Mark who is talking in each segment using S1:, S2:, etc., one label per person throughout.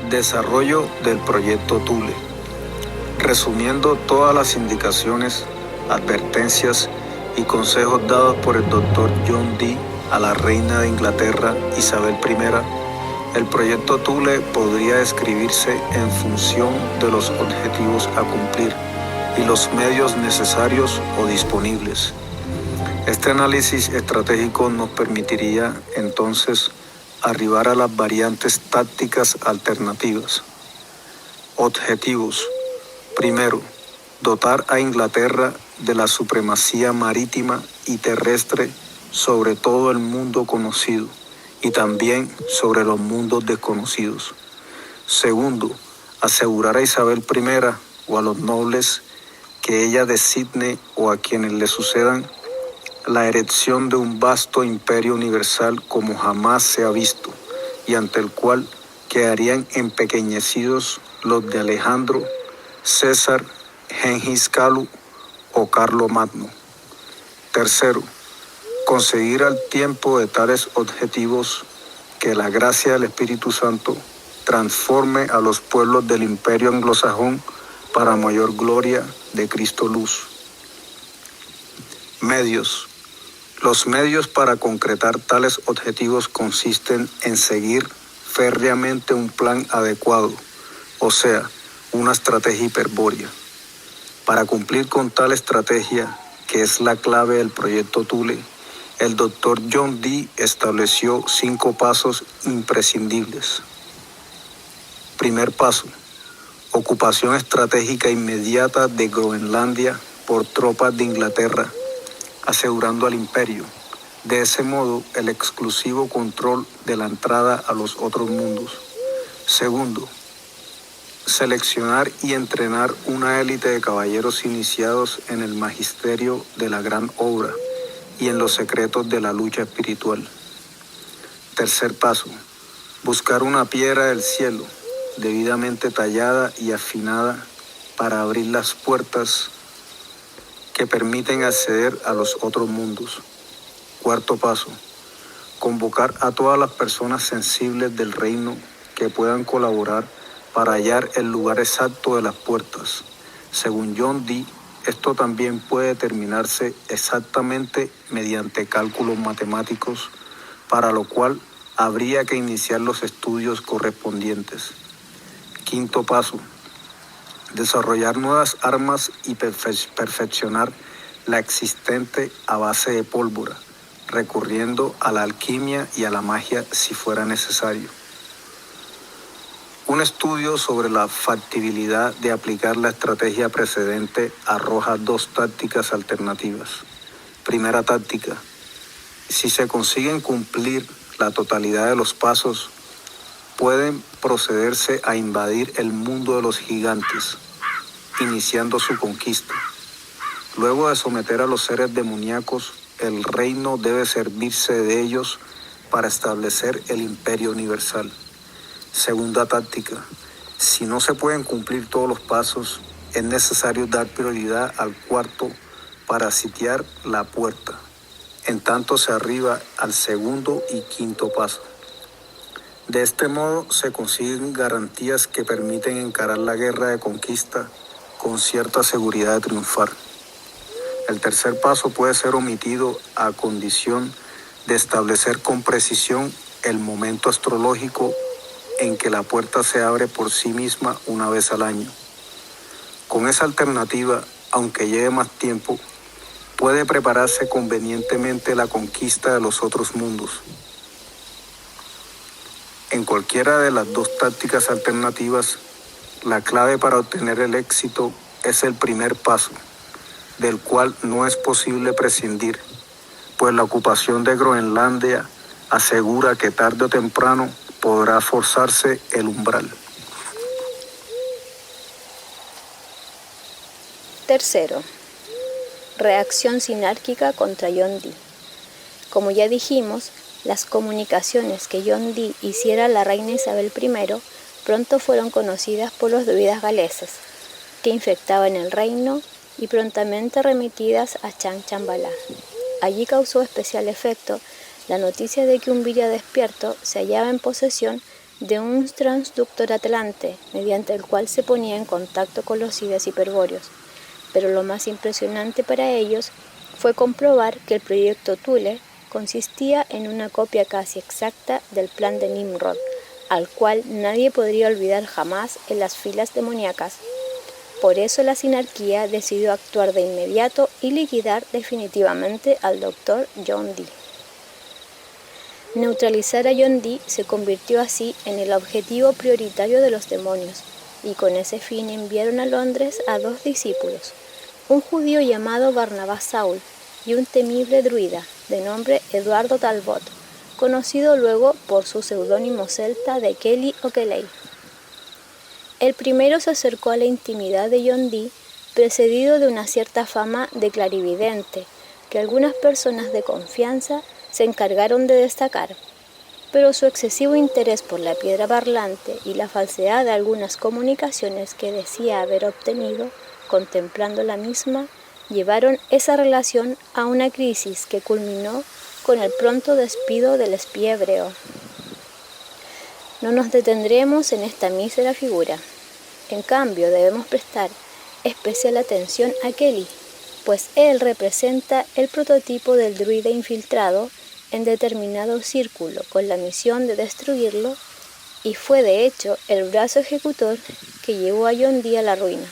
S1: Desarrollo del proyecto Thule. Resumiendo todas las indicaciones, advertencias y consejos dados por el Dr. John Dee a la reina de Inglaterra, Isabel I, el proyecto Thule podría describirse en función de los objetivos a cumplir y los medios necesarios o disponibles. Este análisis estratégico nos permitiría entonces arribar a las variantes tácticas alternativas. Objetivos. Primero, dotar a Inglaterra de la supremacía marítima y terrestre sobre todo el mundo conocido y también sobre los mundos desconocidos. Segundo, asegurar a Isabel I o a los nobles que ella designe o a quienes le sucedan la erección de un vasto imperio universal como jamás se ha visto y ante el cual quedarían empequeñecidos los de Alejandro, César, Gengis Khan o Carlomagno. Tercero, conseguir al tiempo de tales objetivos que la gracia del Espíritu Santo transforme a los pueblos del imperio anglosajón para mayor gloria de Cristo Luz. Medios. Los medios para concretar tales objetivos consisten en seguir férreamente un plan adecuado, o sea, una estrategia hiperbórea. Para cumplir con tal estrategia, que es la clave del proyecto Thule, el Dr. John Dee estableció 5 pasos imprescindibles. Primer paso: ocupación estratégica inmediata de Groenlandia por tropas de Inglaterra, asegurando al imperio, de ese modo, el exclusivo control de la entrada a los otros mundos. Segundo, seleccionar y entrenar una élite de caballeros iniciados en el magisterio de la gran obra y en los secretos de la lucha espiritual. Tercer paso, buscar una piedra del cielo, debidamente tallada y afinada para abrir las puertas que permiten acceder a los otros mundos. Cuarto paso, convocar a todas las personas sensibles del reino que puedan colaborar para hallar el lugar exacto de las puertas. Según John Dee, esto también puede determinarse exactamente mediante cálculos matemáticos, para lo cual habría que iniciar los estudios correspondientes. Quinto paso, desarrollar nuevas armas y perfeccionar la existente a base de pólvora, recurriendo a la alquimia y a la magia si fuera necesario. Un estudio sobre la factibilidad de aplicar la estrategia precedente arroja 2 tácticas alternativas. Primera táctica: si se consiguen cumplir la totalidad de los pasos, pueden procederse a invadir el mundo de los gigantes, iniciando su conquista. Luego de someter a los seres demoníacos, el reino debe servirse de ellos para establecer el imperio universal. Segunda táctica: si no se pueden cumplir todos los pasos, es necesario dar prioridad al cuarto para sitiar la puerta. En tanto se arriba al segundo y quinto paso. De este modo se consiguen garantías que permiten encarar la guerra de conquista con cierta seguridad de triunfar. El tercer paso puede ser omitido a condición de establecer con precisión el momento astrológico en que la puerta se abre por sí misma una vez al año. Con esa alternativa, aunque lleve más tiempo, puede prepararse convenientemente la conquista de los otros mundos. En cualquiera de las 2 tácticas alternativas, la clave para obtener el éxito es el primer paso, del cual no es posible prescindir, pues la ocupación de Groenlandia asegura que tarde o temprano podrá forzarse el umbral.
S2: Tercero, reacción sinárquica contra John Dee. Como ya dijimos, Las comunicaciones que John Dee hiciera a la reina Isabel I pronto fueron conocidas por los druidas galeses, que infectaban el reino y prontamente remitidas a Chang Chambala. Allí causó especial efecto la noticia de que un Virya despierto se hallaba en posesión de un transductor atlante, mediante el cual se ponía en contacto con los Siddhas hiperbóreos. Pero lo más impresionante para ellos fue comprobar que el proyecto Thule consistía en una copia casi exacta del plan de Nimrod, al cual nadie podría olvidar jamás en las filas demoníacas. Por eso la sinarquía decidió actuar de inmediato y liquidar definitivamente al Dr. John Dee. Neutralizar a John Dee se convirtió así en el objetivo prioritario de los demonios, y con ese fin enviaron a Londres a 2 discípulos, un judío llamado Barnabas Saul y un temible druida de nombre Eduardo Talbot, conocido luego por su seudónimo celta de Kelly o Kelly. El primero se acercó a la intimidad de John Dee, precedido de una cierta fama de clarividente, que algunas personas de confianza se encargaron de destacar, pero su excesivo interés por la piedra parlante y la falsedad de algunas comunicaciones que decía haber obtenido contemplando la misma, llevaron esa relación a una crisis que culminó con el pronto despido del espía hebreo. No nos detendremos en esta mísera figura. En cambio, debemos prestar especial atención a Kelly, pues él representa el prototipo del druida infiltrado en determinado círculo con la misión de destruirlo, y fue de hecho el brazo ejecutor que llevó a John Dee a la ruina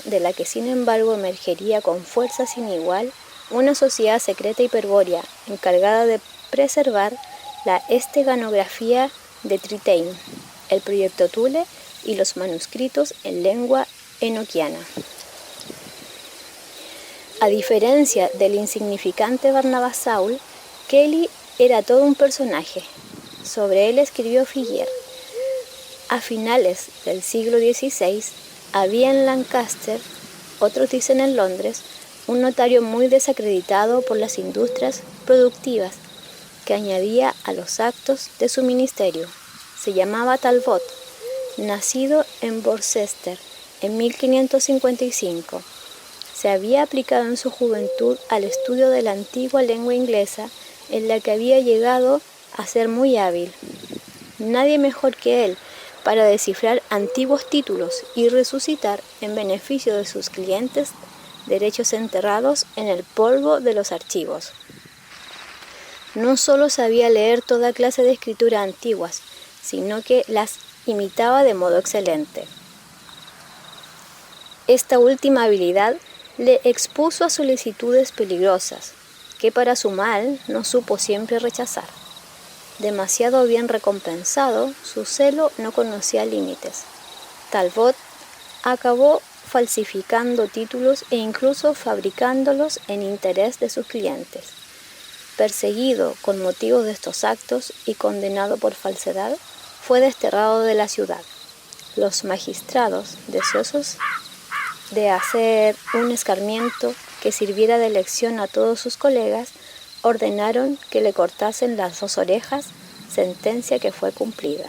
S2: de la que sin embargo emergería con fuerza sin igual una sociedad secreta hiperbórea encargada de preservar la esteganografía de Tritaim, el proyecto Thule y los manuscritos en lengua enoquiana. A diferencia del insignificante Barnabas Saul, Kelly era todo un personaje. Sobre él escribió Figier. A finales del siglo XVI había en Lancaster, otros dicen en Londres, un notario muy desacreditado por las industrias productivas que añadía a los actos de su ministerio. Se llamaba Talbot, nacido en Worcester en 1555. Se había aplicado en su juventud al estudio de la antigua lengua inglesa, en la que había llegado a ser muy hábil. Nadie mejor que él para descifrar antiguos títulos y resucitar en beneficio de sus clientes derechos enterrados en el polvo de los archivos. No solo sabía leer toda clase de escrituras antiguas, sino que las imitaba de modo excelente. Esta última habilidad le expuso a solicitudes peligrosas, que para su mal no supo siempre rechazar. Demasiado bien recompensado, su celo no conocía límites. Talbot acabó falsificando títulos e incluso fabricándolos en interés de sus clientes. Perseguido con motivo de estos actos y condenado por falsedad, fue desterrado de la ciudad. Los magistrados, deseosos de hacer un escarmiento que sirviera de lección a todos sus colegas, ordenaron que le cortasen las 2 orejas, sentencia que fue cumplida.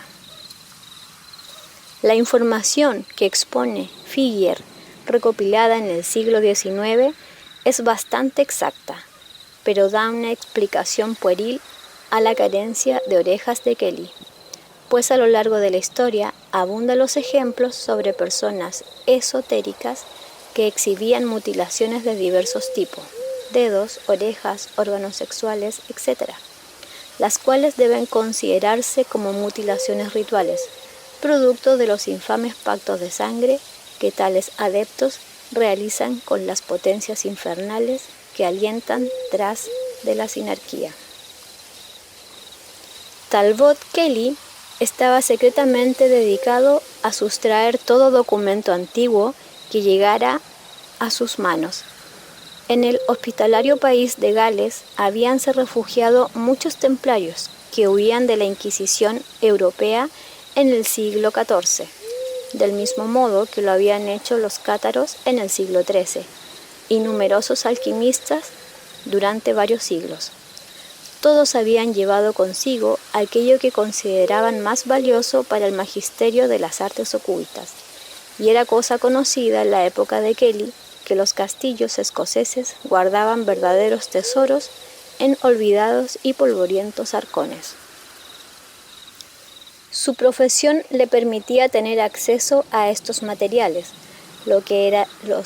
S2: La información que expone Figier, recopilada en el siglo XIX, es bastante exacta, pero da una explicación pueril a la carencia de orejas de Kelly, pues a lo largo de la historia abundan los ejemplos sobre personas esotéricas que exhibían mutilaciones de diversos tipos, dedos, orejas, órganos sexuales, etc., las cuales deben considerarse como mutilaciones rituales, producto de los infames pactos de sangre que tales adeptos realizan con las potencias infernales que alientan tras de la sinarquía. Talbot Kelly estaba secretamente dedicado a sustraer todo documento antiguo que llegara a sus manos. En el hospitalario país de Gales habíanse refugiado muchos templarios que huían de la Inquisición europea en el siglo XIV, del mismo modo que lo habían hecho los cátaros en el siglo XIII, y numerosos alquimistas durante varios siglos. Todos habían llevado consigo aquello que consideraban más valioso para el magisterio de las artes ocultas, y era cosa conocida en la época de Kelly que los castillos escoceses guardaban verdaderos tesoros en olvidados y polvorientos arcones. Su profesión le permitía tener acceso a estos materiales, los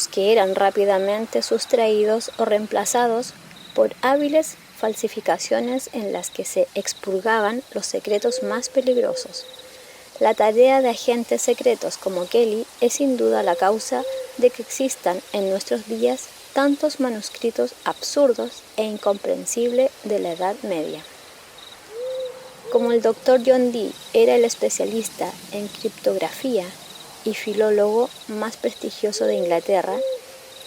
S2: que eran rápidamente sustraídos o reemplazados por hábiles falsificaciones en las que se expurgaban los secretos más peligrosos. La tarea de agentes secretos como Kelly es sin duda la causa de que existan en nuestros días tantos manuscritos absurdos e incomprensibles de la Edad Media. Como el Dr. John Dee era el especialista en criptografía y filólogo más prestigioso de Inglaterra,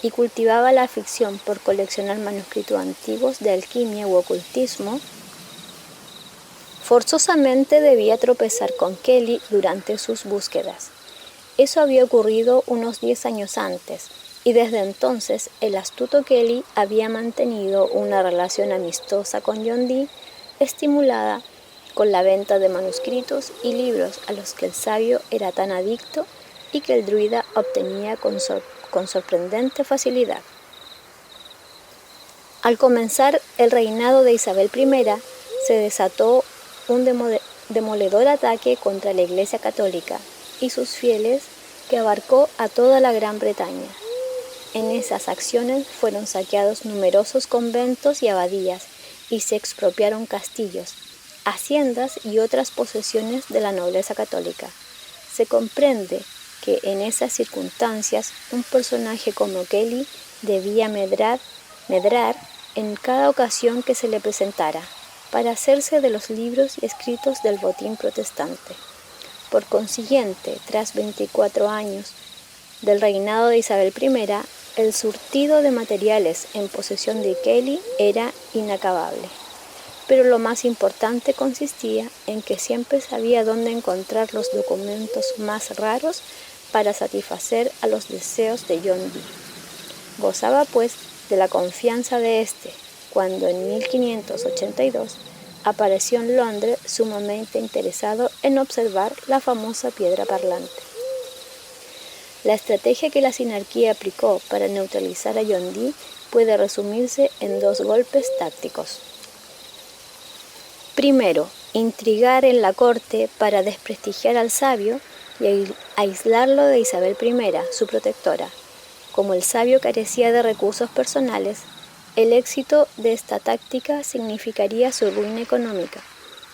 S2: y cultivaba la afición por coleccionar manuscritos antiguos de alquimia u ocultismo, forzosamente debía tropezar con Kelly durante sus búsquedas. Eso había ocurrido unos 10 años antes, y desde entonces el astuto Kelly había mantenido una relación amistosa con John Dee, estimulada con la venta de manuscritos y libros a los que el sabio era tan adicto y que el druida obtenía con sorprendente facilidad. Al comenzar el reinado de Isabel I, se desató un demoledor ataque contra la Iglesia Católica y sus fieles que abarcó a toda la Gran Bretaña. En esas acciones fueron saqueados numerosos conventos y abadías y se expropiaron castillos, haciendas y otras posesiones de la nobleza católica. Se comprende que en esas circunstancias un personaje como Kelly debía medrar en cada ocasión que se le presentara, para hacerse de los libros y escritos del botín protestante. Por consiguiente, tras 24 años del reinado de Isabel I, el surtido de materiales en posesión de Kelly era inacabable. Pero lo más importante consistía en que siempre sabía dónde encontrar los documentos más raros para satisfacer a los deseos de John Dee. Gozaba, pues, de la confianza de éste, cuando en 1582 apareció en Londres sumamente interesado en observar la famosa piedra parlante. La estrategia que la sinarquía aplicó para neutralizar a John Dee puede resumirse en 2 golpes tácticos. Primero, intrigar en la corte para desprestigiar al sabio y aislarlo de Isabel I, su protectora. Como el sabio carecía de recursos personales, el éxito de esta táctica significaría su ruina económica,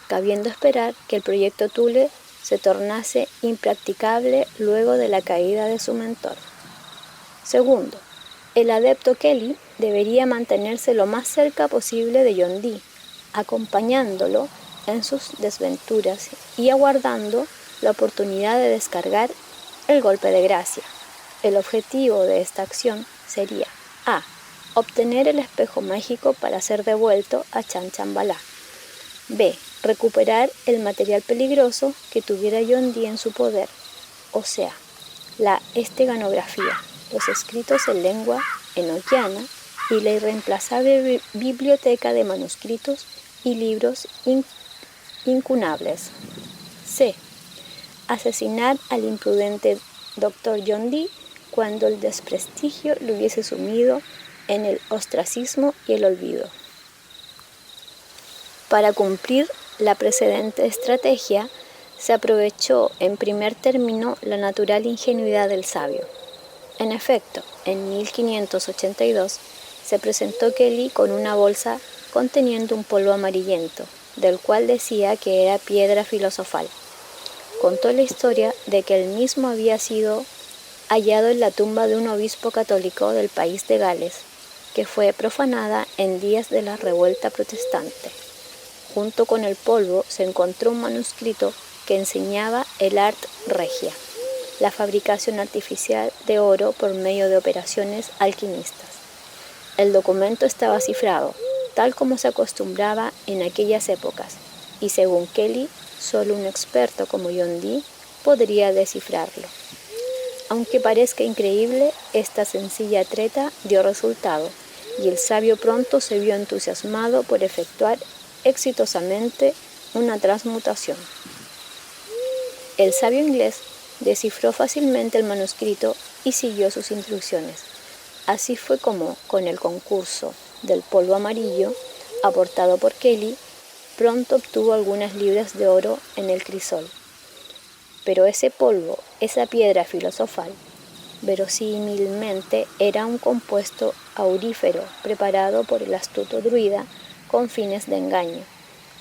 S2: cabiendo esperar que el proyecto Thule se tornase impracticable luego de la caída de su mentor. Segundo, el adepto Kelly debería mantenerse lo más cerca posible de John Dee, acompañándolo en sus desventuras y aguardando la oportunidad de descargar el golpe de gracia. El objetivo de esta acción sería a. Obtener el espejo mágico para ser devuelto a Chanchanbalá. B. Recuperar el material peligroso que tuviera John Dee en su poder, o sea, la esteganografía, los escritos en lengua enoquiana y la irreemplazable biblioteca de manuscritos y libros incunables. C. Asesinar al imprudente Dr. John Dee cuando el desprestigio lo hubiese sumido en el ostracismo y el olvido. Para cumplir la precedente estrategia, se aprovechó en primer término la natural ingenuidad del sabio. En efecto, en 1582 se presentó Kelly con una bolsa conteniendo un polvo amarillento, del cual decía que era piedra filosofal. Contó la historia de que el mismo había sido hallado en la tumba de un obispo católico del país de Gales, que fue profanada en días de la revuelta protestante. Junto con el polvo se encontró un manuscrito que enseñaba el art regia, la fabricación artificial de oro por medio de operaciones alquimistas. El documento estaba cifrado, tal como se acostumbraba en aquellas épocas, y según Kelly, solo un experto como John Dee podría descifrarlo. Aunque parezca increíble, esta sencilla treta dio resultado, y el sabio pronto se vio entusiasmado por efectuar exitosamente una transmutación. El sabio inglés descifró fácilmente el manuscrito y siguió sus instrucciones. Así fue como, con el concurso del polvo amarillo, aportado por Kelly, pronto obtuvo algunas libras de oro en el crisol. Pero ese polvo, esa piedra filosofal, verosímilmente era un compuesto aurífero preparado por el astuto druida con fines de engaño,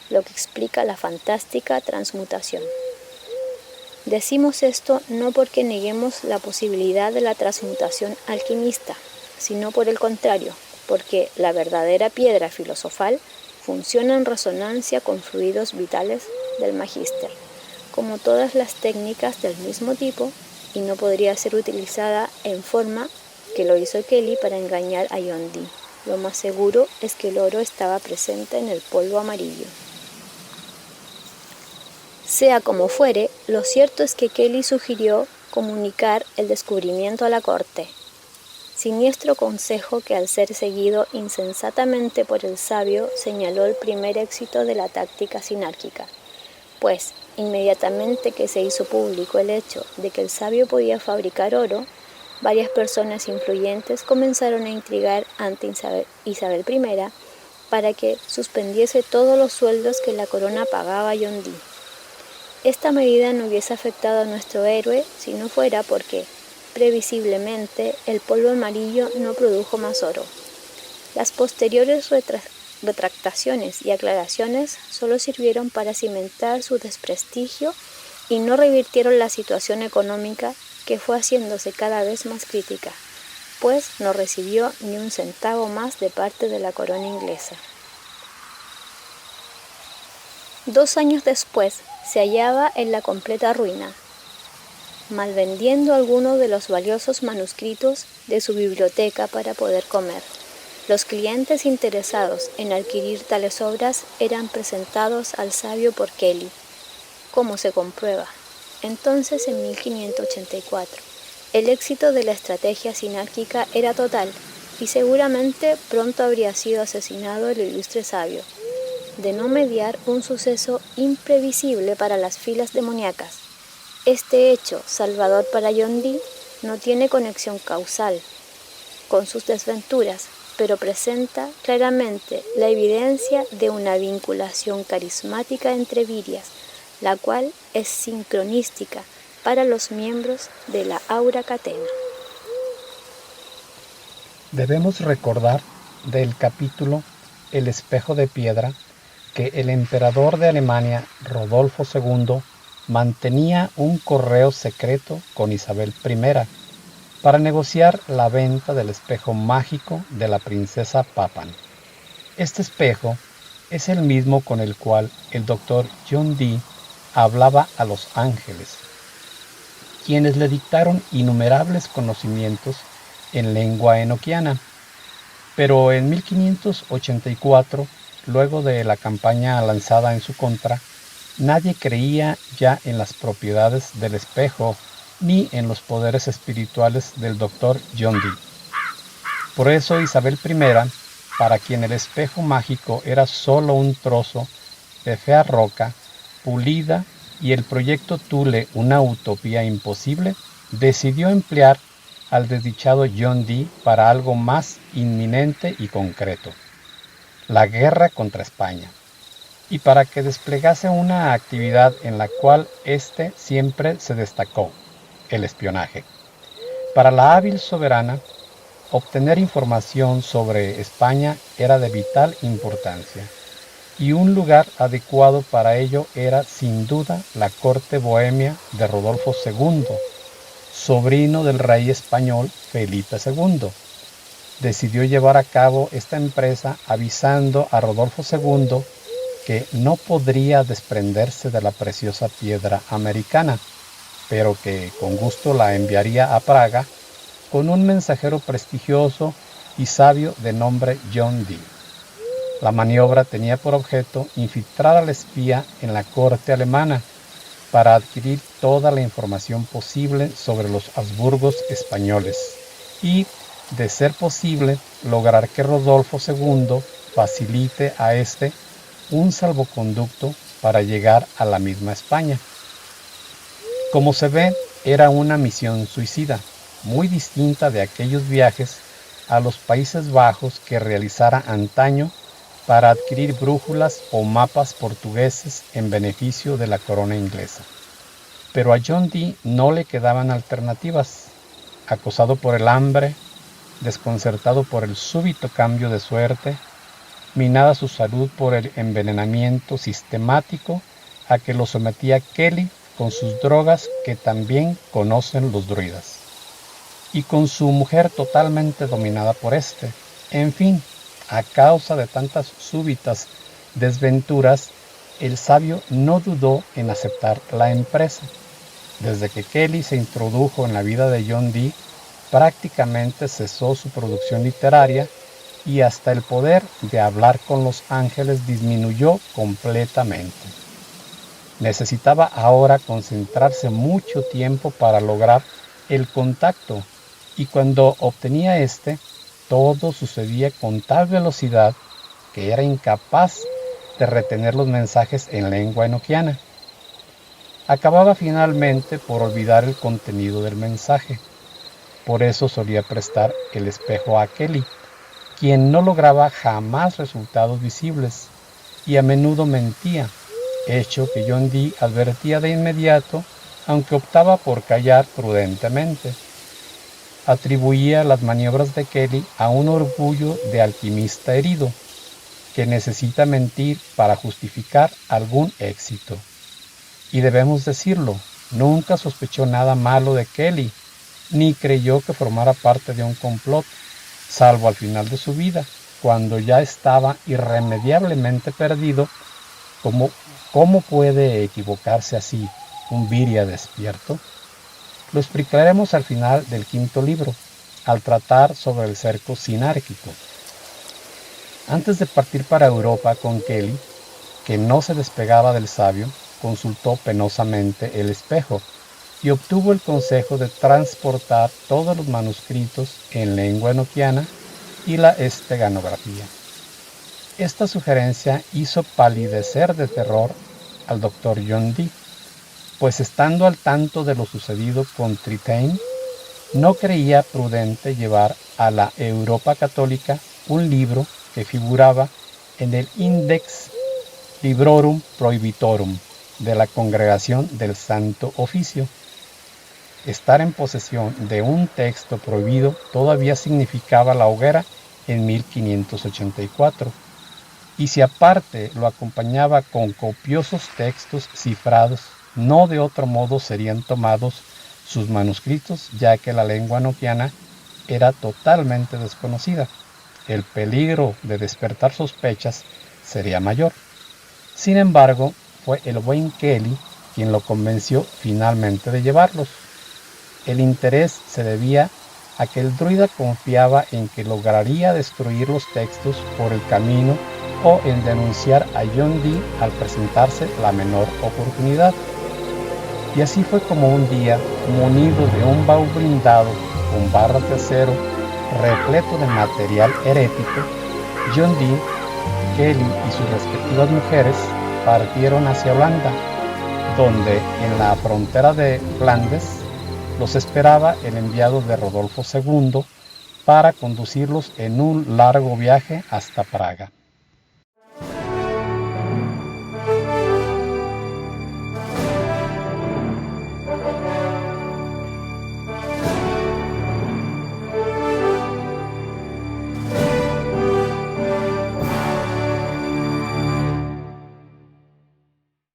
S2: lo que explica la fantástica transmutación. Decimos esto no porque neguemos la posibilidad de la transmutación alquimista, sino por el contrario, porque la verdadera piedra filosofal funciona en resonancia con fluidos vitales del magíster, como todas las técnicas del mismo tipo, y no podría ser utilizada en forma que lo hizo Kelly para engañar a John Dee. Lo más seguro es que el oro estaba presente en el polvo amarillo. Sea como fuere, lo cierto es que Kelly sugirió comunicar el descubrimiento a la corte. Siniestro consejo que, al ser seguido insensatamente por el sabio, señaló el primer éxito de la táctica sinárquica, pues inmediatamente que se hizo público el hecho de que el sabio podía fabricar oro, varias personas influyentes comenzaron a intrigar ante Isabel I para que suspendiese todos los sueldos que la corona pagaba a John Dee. Esta medida no hubiese afectado a nuestro héroe si no fuera porque, previsiblemente, el polvo amarillo no produjo más oro. Las posteriores retractaciones y aclaraciones solo sirvieron para cimentar su desprestigio y no revirtieron la situación económica, que fue haciéndose cada vez más crítica, pues no recibió ni un centavo más de parte de la corona inglesa. 2 años después se hallaba en la completa ruina, malvendiendo algunos de los valiosos manuscritos de su biblioteca para poder comer. Los clientes interesados en adquirir tales obras eran presentados al sabio por Kelly, como se comprueba. Entonces, en 1584, el éxito de la estrategia sinárquica era total, y seguramente pronto habría sido asesinado el ilustre sabio, de no mediar un suceso imprevisible para las filas demoníacas. Este hecho, salvador para John Dee, no tiene conexión causal con sus desventuras, pero presenta claramente la evidencia de una vinculación carismática entre virias, la cual es sincronística para los miembros de la Aura Catena.
S3: Debemos recordar del capítulo El espejo de piedra que el emperador de Alemania, Rodolfo II, mantenía un correo secreto con Isabel I para negociar la venta del espejo mágico de la princesa Papan. Este espejo es el mismo con el cual el doctor John Dee hablaba a los ángeles, quienes le dictaron innumerables conocimientos en lengua enoquiana. Pero en 1584, luego de la campaña lanzada en su contra, nadie creía ya en las propiedades del espejo ni en los poderes espirituales del doctor John Dee. Por eso Isabel I, para quien el espejo mágico era solo un trozo de fea roca pulida y el proyecto Thule una utopía imposible, decidió emplear al desdichado John Dee para algo más inminente y concreto: la guerra contra España, y para que desplegase una actividad en la cual éste siempre se destacó: el espionaje. Para la hábil soberana, obtener información sobre España era de vital importancia, y un lugar adecuado para ello era sin duda la corte bohemia de Rodolfo II, sobrino del rey español Felipe II. Decidió llevar a cabo esta empresa avisando a Rodolfo II que no podría desprenderse de la preciosa piedra americana, pero que con gusto la enviaría a Praga con un mensajero prestigioso y sabio de nombre John Dee. La maniobra tenía por objeto infiltrar al espía en la corte alemana para adquirir toda la información posible sobre los Habsburgos españoles y, de ser posible, lograr que Rodolfo II facilite a éste un salvoconducto para llegar a la misma España. Como se ve, era una misión suicida, muy distinta de aquellos viajes a los Países Bajos que realizara antaño para adquirir brújulas o mapas portugueses en beneficio de la corona inglesa. Pero a John Dee no le quedaban alternativas. Acosado por el hambre, desconcertado por el súbito cambio de suerte, minada su salud por el envenenamiento sistemático a que lo sometía Kelly con sus drogas que también conocen los druidas, y con su mujer totalmente dominada por este. En fin, a causa de tantas súbitas desventuras, el sabio no dudó en aceptar la empresa. Desde que Kelly se introdujo en la vida de John Dee, prácticamente cesó su producción literaria y hasta el poder de hablar con los ángeles disminuyó completamente. Necesitaba ahora concentrarse mucho tiempo para lograr el contacto, y cuando obtenía este, todo sucedía con tal velocidad que era incapaz de retener los mensajes en lengua enoquiana. Acababa finalmente por olvidar el contenido del mensaje. Por eso solía prestar el espejo a Kelly, quien no lograba jamás resultados visibles y a menudo mentía, hecho que John Dee advertía de inmediato, aunque optaba por callar prudentemente. Atribuía las maniobras de Kelly a un orgullo de alquimista herido, que necesita mentir para justificar algún éxito. Y debemos decirlo, nunca sospechó nada malo de Kelly, ni creyó que formara parte de un complot, salvo al final de su vida, cuando ya estaba irremediablemente perdido. ¿Cómo puede equivocarse así un Viria despierto? Lo explicaremos al final del quinto libro, al tratar sobre el cerco sinárquico. Antes de partir para Europa con Kelly, que no se despegaba del sabio, consultó penosamente el espejo y obtuvo el consejo de transportar todos los manuscritos en lengua enoquiana y la esteganografía. Esta sugerencia hizo palidecer de terror al doctor John Dee, pues estando al tanto de lo sucedido con Tritaine, no creía prudente llevar a la Europa católica un libro que figuraba en el Index Librorum Prohibitorum de la Congregación del Santo Oficio. Estar en posesión de un texto prohibido todavía significaba la hoguera en 1584, y si aparte lo acompañaba con copiosos textos cifrados, no de otro modo serían tomados sus manuscritos, ya que la lengua enoquiana era totalmente desconocida. El peligro de despertar sospechas sería mayor. Sin embargo, fue el buen Kelly quien lo convenció finalmente de llevarlos. El interés se debía a que el druida confiaba en que lograría destruir los textos por el camino o en denunciar a John Dee al presentarse la menor oportunidad. Y así fue como un día, munido de un baúl blindado con barras de acero repleto de material herético, John Dee, Kelly y sus respectivas mujeres partieron hacia Holanda, donde en la frontera de Flandes los esperaba el enviado de Rodolfo II para conducirlos en un largo viaje hasta Praga.